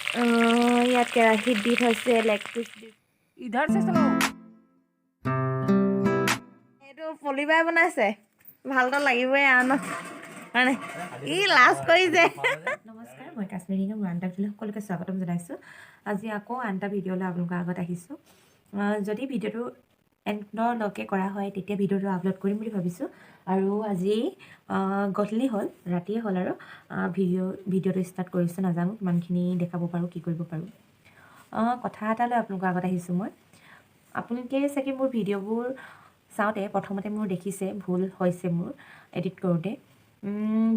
ইয়াত কেৰাহীত দি থৈছে লেগ পিচ দি। इधर से चलो এইটো পলিবাই বনাইছে ভালতো লাগিবই আৰু ন মানে ই লাজ কৰিছে। নমস্কাৰ, মই কাশ্মীৰী মোৰ আন এটা ভিডিঅ'লৈ সকলোকে স্বাগতম জনাইছোঁ। আজি আকৌ আন এটা ভিডিঅ'লৈ আপোনালোকৰ আগত আহিছোঁ। যদি ভিডিঅ'টো এণ্ডলৈকে কৰা হয় তেতিয়া ভিডিঅ'টো আপলোড কৰিম বুলি ভাবিছোঁ। আৰু আজি গধূলি হ'ল, ৰাতিয়ে হ'ল আৰু ভিডিঅ'টো ষ্টাৰ্ট কৰিছোঁ। নাজানো কিমানখিনি দেখাব পাৰোঁ, কি কৰিব পাৰোঁ। কথা এটা লৈ আপোনালোকৰ আগত আহিছোঁ মই। আপোনালোকে চাগে মোৰ ভিডিঅ'বোৰ চাওঁতে প্ৰথমতে মোৰ দেখিছে ভুল হৈছে মোৰ এডিট কৰোঁতে।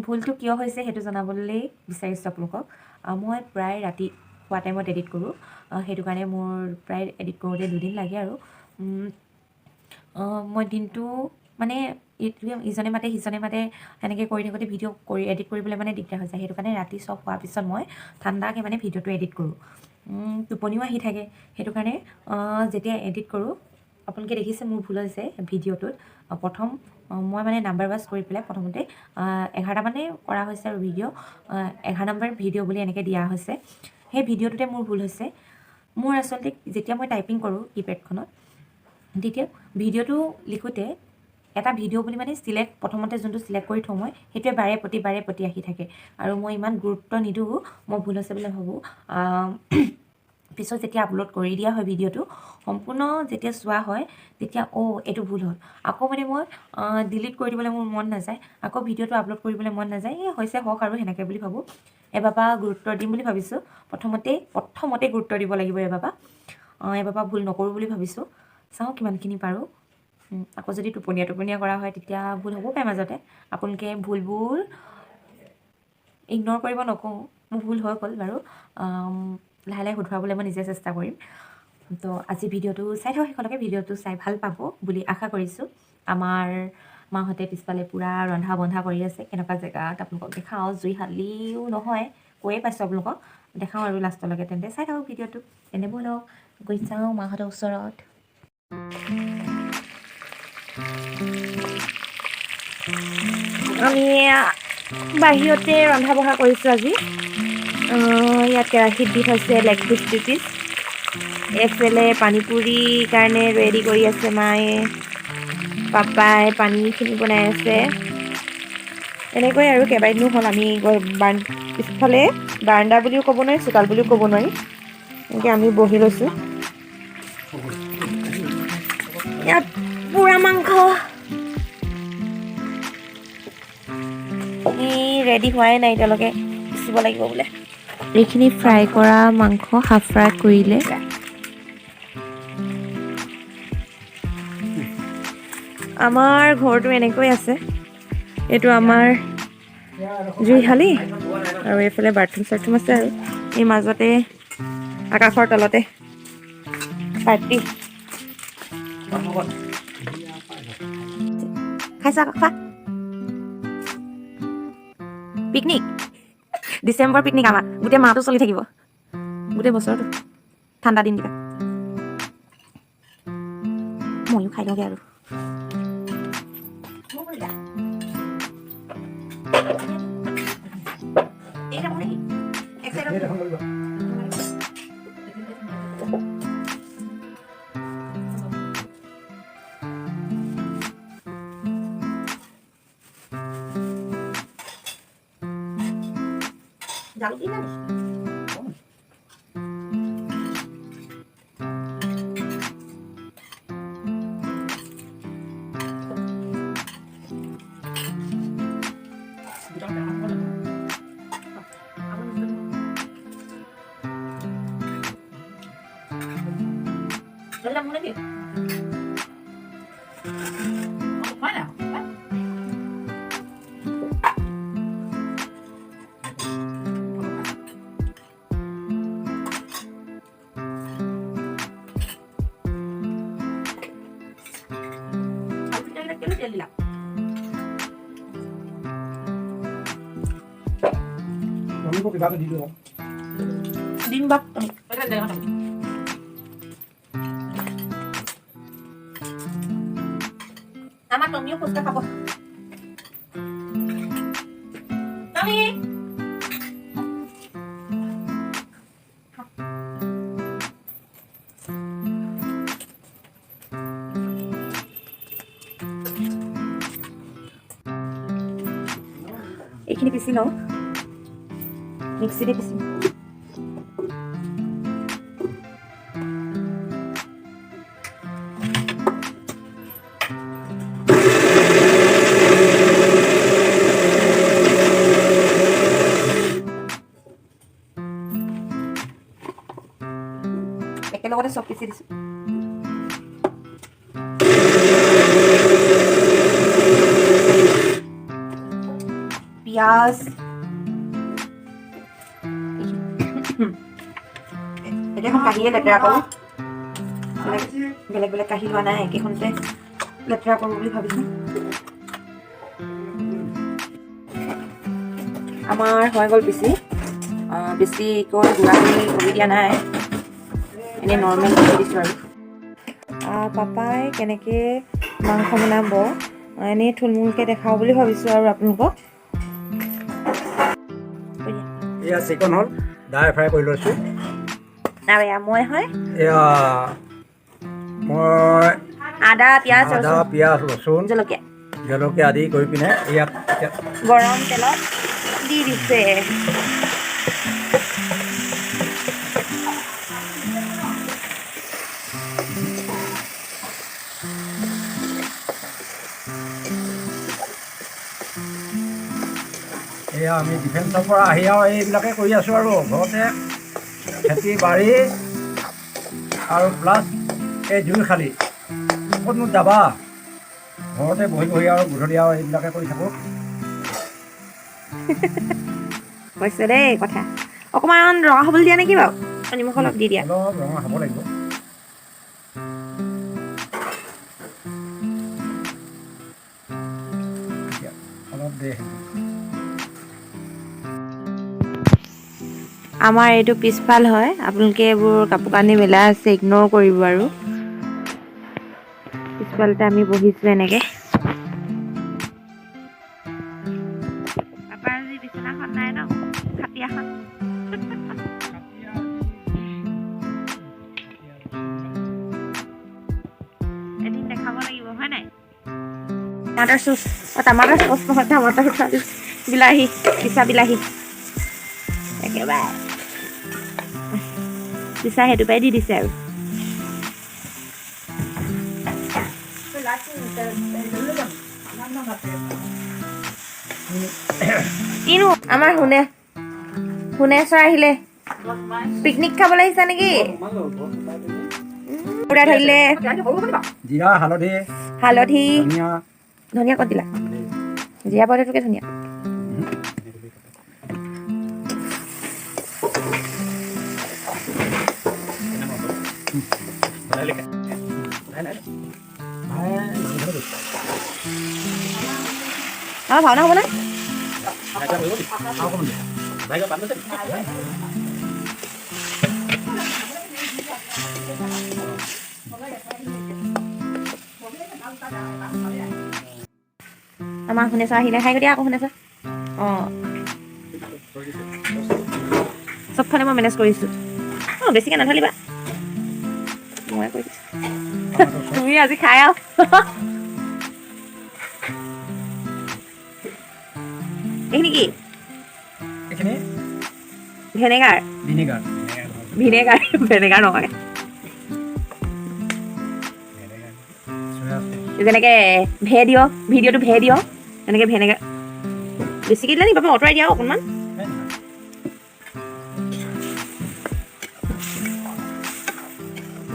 ভুলটো কিয় হৈছে সেইটো জনাবলৈ বিচাৰিছোঁ আপোনালোকক। মই প্ৰায় ৰাতি হোৱা টাইমত এডিট কৰোঁ, সেইটো কাৰণে মোৰ প্ৰায় এডিট কৰোঁতে 2 দিন লাগে। আৰু মই দিনটো মানে ইজনে মাতে সিজনে মাতে সেনেকৈ কৰি থাকোঁতে ভিডিঅ' এডিট কৰিবলৈ মানে দিগদাৰ হৈ যায়। সেইটো কাৰণে ৰাতি চব হোৱাৰ পিছত মই ঠাণ্ডাকৈ মানে ভিডিঅ'টো এডিট কৰোঁ। টোপনিও আহি থাকে, সেইটো কাৰণে যেতিয়া এডিট কৰোঁ আপোনালোকে দেখিছে মোৰ ভুল হৈছে ভিডিঅ'টোত। প্ৰথম মই মানে নাম্বাৰ ৱাইজ কৰি পেলাই প্ৰথমতে 11টা মানে কৰা হৈছে আৰু ভিডিঅ' 11 নম্বৰ ভিডিঅ' বুলি এনেকৈ দিয়া হৈছে। সেই ভিডিঅ'টোতে মোৰ ভুল হৈছে। মোৰ আচলতে যেতিয়া মই টাইপিং কৰোঁ কিপেডখনত তেতিয়া ভিডিঅ'টো লিখোঁতে এটা ভিডিঅ' বুলি মানে প্ৰথমতে যোনটো চিলেক্ট কৰি থওঁ মই সেইটোৱে বাৰে প্ৰতি আহি থাকে আৰু মই ইমান গুৰুত্ব নিদিওঁ। মই ভুল হৈছে বুলি ভাবোঁ। পিছত যেতিয়া আপলোড কৰি দিয়া হয় ভিডিঅ'টো সম্পূৰ্ণ যেতিয়া চোৱা হয় তেতিয়া এইটো ভুল হ'ল। আকৌ মানে মই ডিলিট কৰি দিবলৈ মোৰ মন নাযায়, আকৌ ভিডিঅ'টো আপলোড কৰিবলৈ মন নাযায়। হৈছে হওক আৰু সেনেকৈ বুলি ভাবোঁ। এবাৰ পৰা গুৰুত্ব দিম বুলি ভাবিছোঁ। প্ৰথমতে গুৰুত্ব দিব লাগিব এবাৰ পৰা ভুল নকৰোঁ বুলি ভাবিছোঁ। চাওঁ কিমানখিনি পাৰোঁ। আকৌ যদি টোপনীয়া কৰা হয় তেতিয়া ভুল হ'ব পাৰে মাজতে। আপোনালোকে ভুলবোৰ ইগন'ৰ কৰিব নকওঁ, মোৰ ভুল হৈ গ'ল বাৰু। লাহে লাহে শুধৰাবলৈ মই নিজে চেষ্টা কৰিম। তো আজি ভিডিঅ'টো চাই থাকক শেষলৈকে। ভিডিঅ'টো চাই ভাল পাব বুলি আশা কৰিছোঁ। আমাৰ মাহঁতে পিছফালে পূৰা ৰন্ধা বন্ধা কৰি আছে। কেনেকুৱা জেগাত আপোনালোকক দেখাওঁ। জুইশালিও নহয়, কৈয়ে পাইছোঁ আপোনালোকক, দেখাওঁ আৰু লাষ্টলৈকে। তেন্তে চাই থাকক ভিডিঅ'টো। তেনে ব'লক গৈ চাওঁ মাহঁতৰ ওচৰত। আমি বাহিৰতে ৰন্ধা বঢ়া কৰিছোঁ আজি। ইয়াত কেৰাহীত দি থৈছে লেগ পিচ 2 পিচ। এইফালে পানীপুৰিৰ কাৰণে ৰেডি কৰি আছে মায়ে, পাপাই পানীখিনি বনাই আছে। এনেকৈ আৰু কেইবাদিনো হ'ল আমি পিছফালে বাৰাণ্ডা বুলিও ক'ব নোৱাৰি, চোতাল বুলিও ক'ব নোৱাৰি, এনেকৈ আমি বহি লৈছোঁ। ইয়াত পোৰা মাংস ৰেডি হোৱাই নাই এতিয়ালৈকে, পিচিব লাগিব বোলে। এইখিনি ফ্ৰাই কৰা মাংস হাফ ফ্ৰাই কৰিলে। আমাৰ ঘৰটো এনেকৈ আছে। এইটো আমাৰ জুইশালি আৰু এইফালে বাথৰুম চাথৰুম আছে আৰু এই মাজতে আকাশৰ তলতে পাৰ্টি। খাইছা খা। পিকনিক ডিচেম্বৰ পিকনিক আমাৰ গোটেই মাহটো চলি থাকিব, গোটেই বছৰটো ঠাণ্ডা দিন কেইটা। ময়ো খাই লওঁগৈ আৰু। জালুক দিলা নি? Dalam lagi. Mana? Din bak. Amat dong, yuk puska kapok. Kami. এইখিনি পিচি লওঁ মিক্সিতে পিচিম একেলগতে চব পিচি দিছোঁ পিঁয়াজ এতিয়া এখন কাঁহীয়ে লেতেৰা কৰোঁ বেলেগ বেলেগ কাঁহী লোৱা নাই একেখনতে লেতেৰা কৰোঁ বুলি ভাবিছোঁ আমাৰ হৈ গ'ল পিচি বেছিকৈ গুড়াখিনি কৰি দিয়া নাই এনেই নৰ্মেল কৰি দিছোঁ আৰু পাপাই কেনেকৈ মাংস বনাব এনেই থুলমূলকৈ দেখাওঁ বুলি ভাবিছোঁ আৰু আপোনালোকক এয়া চিকেন হ'ল ড্ৰাই ফ্ৰাই কৰি লৈছোঁ আৰু এয়া মই হয় এয়া মই আদা পিঁয়াজ আদা পিঁয়াজ ৰচুন জলকীয়া জলকীয়া আদি কৰি পিনে ইয়াত গৰম তেলত দি দিছে এয়া আমি ডিফেন্সৰ পৰা আহি আৰু এইবিলাকে কৰি আছোঁ আৰু ঘৰতে খেতি বাৰী আৰু প্লাছ এই জুই খালি ক'তনো যাবা ঘৰতে বহি বহি আৰু গধূলি আৰু এইবিলাকে কৰি থাকোঁ কৈছে দেই কথা অকণমান ৰঙা হ'বলৈ দিয়া নেকি বাৰু নিমখ অলপ দি দিয়া অলপ ৰঙা হ'ব লাগিব অলপ দে আমাৰ এইটো পিছফাল হয় আপোনালোকে এইবোৰ কাপোৰ কানি মেলা আছে ইগন'ৰ কৰিব আৰু পিছফালতে আমি বহিছোঁ এনেকৈ পাপাৰ আজি বিচনাখন নাই ন খাটিয়াখন এদিন দেখাব লাগিব হয় নাই টমাটাৰ চুচ টমাটাৰ চচ নহয় টমাটাৰ বিলাহী পিছা বিলাহী একেবাৰে পিছা সেইটো পাই দি দিছে আৰু কিনো আমাৰ শুনেশ্বৰ আহিলে পিকনিক খাবলৈ আহিছা নেকি পুৰা ধৰিলে জিৰা হালধি হালধি ধনিয়া ধনিয়া ক'ত দিলা জিৰা পাউডাৰটোকে ধনিয়া ভাওনা হ'ব না আমাৰ শুনেশ্বৰ আহিলে খাই দিয়া আকৌ শুনেশ্বৰ অঁ চবফালে মই মেনেজ কৰিছোঁ অঁ বেছিকৈ নাঢালিবা মই কৰি দিছোঁ তুমি আজি খাই আহ এইখিনি কি এইখিনি ভেনেগাৰ ভেনেগাৰ নহয় যেনেকৈ ভিডিঅ'টো দিয় তেনেকৈ ভেনেগাৰ বেছিকৈ দিলা নি বাবা আঁতৰাই দিয়া অকণমান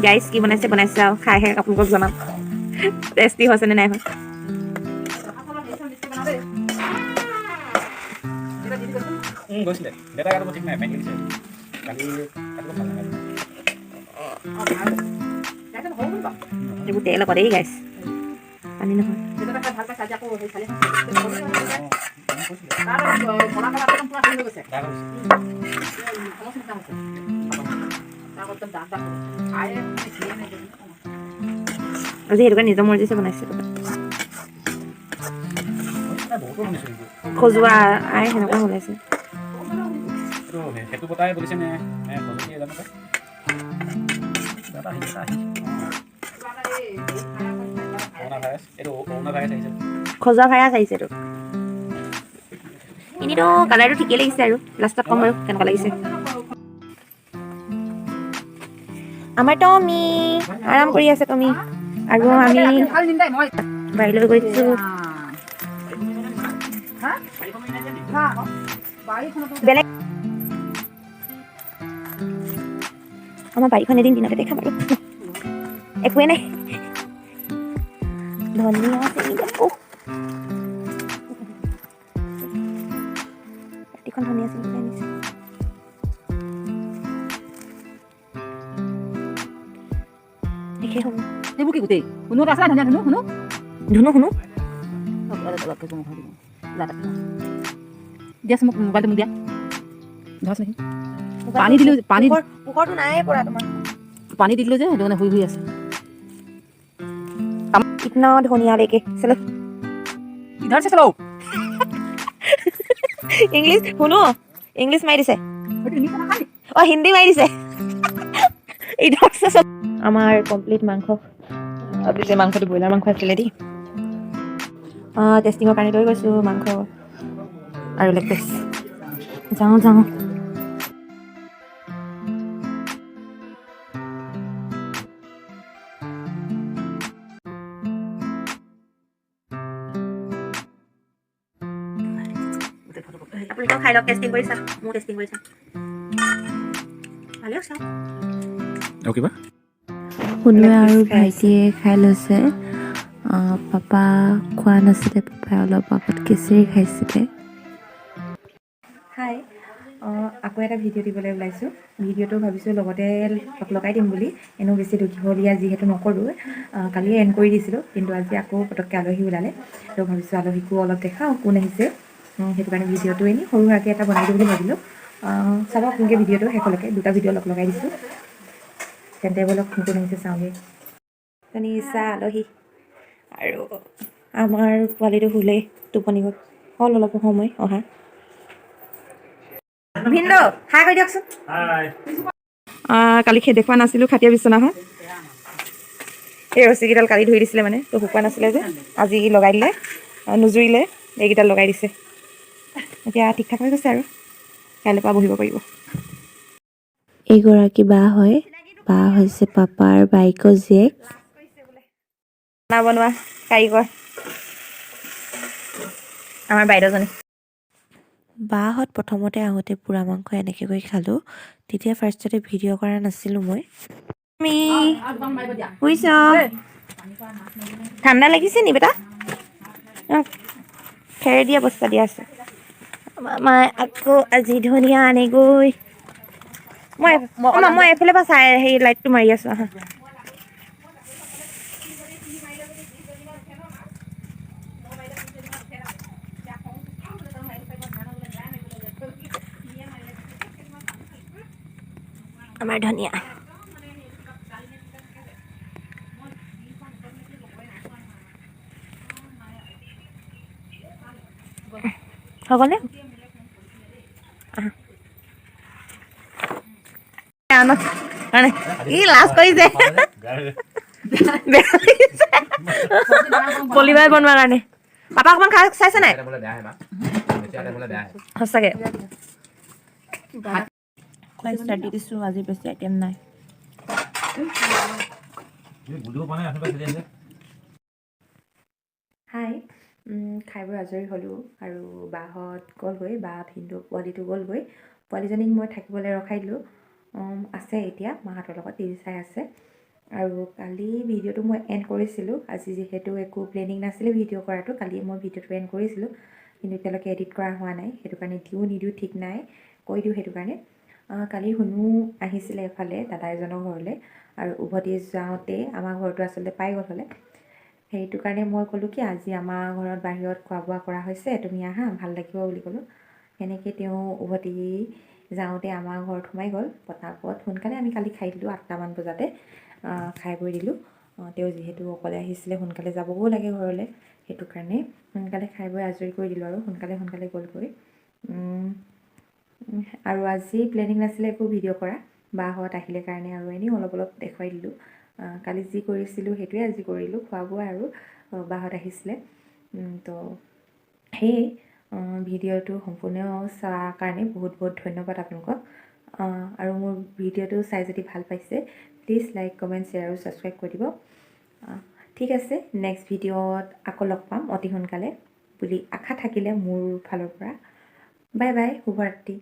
গাইজ কি বনাইছে আৰু খাই আপোনালোকক জনাম টেষ্টি হৈছেনে নাই হোৱা গৈছিলে দেউতাক আৰু ঠিক নাই পানী দিছে কালি এইবোৰ তেল আকৌ দেই গাইজ পানী নহয় আজি সেইটো কাৰণে নিজৰ মৰ্জিছে বনাইছে খজুৱা আই সেনেকুৱা ওলাইছে সেইটো বতাই বলিছে নে জানো খজুৱা ভাইৰাছ আহিছে এইটো এনেইতো কালাৰটো ঠিকেই লাগিছে আৰু লাষ্টত ক'ম বাৰু কেনেকুৱা লাগিছে আমাৰ টমি আৰাম কৰি আছে টমি আৰু আমি বাহিৰলৈ গৈছোঁ বেলেগ আমাৰ বাৰীখন এদিন দিনতে দেখাম আৰু একোৱে নাই ধনিয়া ৰাতিখন ধনিয়া চিঙি আনিছে দেখে শুনো এইবোৰ কি গোটেই শুনো আছে ধুনীয়া ধুনু শুনো ধুনু শুনো দিয়াচোন মোক মোবাইলটো মোক দিয়া ধৰচোন দেখি পানী দিলোঁ পানী পোহৰটো নাই পৰা তোমাৰ পানী দি দিলোঁ যে সেইটো কাৰণে শুই শুই আছে इतना धनिया लेके चलो ইধৰ চে চলো इंग्लिश শুনো इंग्लिश মাৰি দিছে অ হিন্দী মাৰি দিছে ইধৰ চে চলো আমাৰ কমপ্লিট মাংস পিছে মাংসটো ব্ৰইলাৰ মাংস আছিলে দেই টেষ্টিঙৰ কাৰণে লৈ গৈছোঁ মাংস আৰু লেগ পিচ যাওঁ আপোনালোকেও খাই লওক টেষ্টিং কৰি চাওক ময়ো টেষ্টিং কৰি চাওঁ ভালে হৈছে শুনোৱে আৰু ভাইটিয়ে খাই লৈছে পাপা খোৱা নাছিলে পাপাই অলপ আগত খিচিৰি খাইছিলে হাই আকৌ এটা ভিডিঅ' দিবলৈ ওলাইছোঁ ভিডিঅ'টো ভাবিছোঁ লগতে লগাই দিম বুলি এনেও বেছি দীঘলীয়া যিহেতু নকৰোঁ কালিয়ে এণ্ড কৰি দিছিলোঁ কিন্তু আজি আকৌ পটককৈ আলহী ওলালে তো ভাবিছোঁ আলহীকো অলপ দেখাওঁ কোন আহিছে সেইটো কাৰণে ভিডিঅ'টো এনেই সৰু সুৰাকৈ এটা বনাই দিওঁ বুলি ভাবিলোঁ চাব আপোনালোকে ভিডিঅ'টো শেষলৈকে দুটা ভিডিঅ' লগাই দিছোঁ তেন্তে বলক কোন আহিছে চাওঁগৈ নিচা আলহী আৰু আমাৰ পোৱালিটো শুলেই টোপনি গ'ল হ'ল অলপ সময় অহা ভিন্দৌ হাই কৈ দিয়কচোন কালি দেখুওৱা নাছিলোঁ খাটিয়া বিচনাখন এই ৰছীকেইডাল কালি ধুই দিছিলে মানে তো শুকোৱা নাছিলে যে আজি লগাই দিলে নুজুৰিলে এইকেইডাল লগাই দিছে এতিয়া ঠিক ঠাক হৈ গৈছে আৰু কাইলৈ পৰা বহিব পাৰিব এইগৰাকী বা হয় বা হৈছে পাপাৰ বাইকৰ জীয়েক খানা বনোৱা কাৰিকৰ আমাৰ বাইদেউজনী বাহঁত প্ৰথমতে আহোঁতে পোৰা মাংস এনেকৈ কৰি খালোঁ তেতিয়া ফাৰ্ষ্টতে ভিডিঅ' কৰা নাছিলোঁ মই আমি শুইছ ঠাণ্ডা লাগিছে নি বেটা খেৰ দিয়া বস্তা দিয়া আছে মামাই আকৌ আজি ধনিয়া আনেগৈ মই এফালে পৰা চাই সেই লাইটটো মাৰি আছোঁ আহা আমাৰ ধনিয়া হ'বনে ই লাজ কৰিছে পলিবাই বনোৱাৰ কাৰণে পাপা অকণমান খাই চাইছে নাই সঁচাকৈ ষ্টাৰ্ট দি দিছোঁ আজি বেছি আইটেম নাই হাই খাই বৈ আজৰি হ'লোঁ আৰু বাহঁত গ'লগৈ বা ভিন্দৌ পোৱালিটো গ'লগৈ পোৱালিজনীক মই থাকিবলৈ ৰখাই দিলোঁ আছে এতিয়া মাহঁতৰ লগত টিভি চাই আছে আৰু কালি ভিডিঅ'টো মই এণ্ড কৰিছিলোঁ আজি যিহেতু একো প্লেনিং নাছিলে ভিডিঅ' কৰাটো কালি মই ভিডিঅ'টো এণ্ড কৰিছিলোঁ কিন্তু এতিয়ালৈকে এডিট কৰা হোৱা নাই সেইটো কাৰণে দিওঁ নিদিওঁ ঠিক নাই কৈ দিওঁ সেইটো কাৰণে কালি শুনো আহিছিলে এফালে দাদা এজনৰ ঘৰলৈ আৰু উভতি যাওঁতে আমাৰ ঘৰটো আচলতে পাই গ'ল হ'লে সেইটো কাৰণে মই ক'লোঁ কি আজি আমাৰ ঘৰত বাহিৰত খোৱা বোৱা কৰা হৈছে তুমি আহা ভাল লাগিব বুলি ক'লোঁ সেনেকৈ তেওঁ উভতি যাওঁতে আমাৰ ঘৰত সোমাই গ'ল পতাপত সোনকালে আমি কালি খাই দিলোঁ 8টামান বজাতে খাই বৈ দিলোঁ তেওঁ যিহেতু অকলে আহিছিলে সোনকালে যাবও লাগে ঘৰলৈ সেইটো কাৰণে সোনকালে খাই বৈ আজৰি কৰি দিলোঁ আৰু সোনকালে গ'লগৈ আৰু আজি প্লেনিং নাছিলে একো ভিডিঅ' কৰা বাহঁত আহিলে কাৰণে আৰু এনেই অলপ দেখুৱাই দিলোঁ কালি যি কৰিছিলোঁ সেইটোৱে আজি কৰিলোঁ খোৱা বোৱা আৰু বাহঁত আহিছিলে তো সেয়ে ভিডিঅ'টো সম্পূৰ্ণ চোৱাৰ কাৰণে বহুত বহুত ধন্যবাদ আপোনালোকক। আৰু মোৰ ভিডিঅ'টো চাই যদি ভাল পাইছে প্লিজ লাইক কমেণ্ট শ্বেয়াৰ আৰু ছাবস্ক্ৰাইব কৰি দিব। ঠিক আছে, নেক্সট ভিডিঅ'ত আকৌ লগ পাম অতি সোনকালে বুলি আশা থাকিলে মোৰ ফালৰ পৰা। বাই বাই, শুভৰাত্ৰি।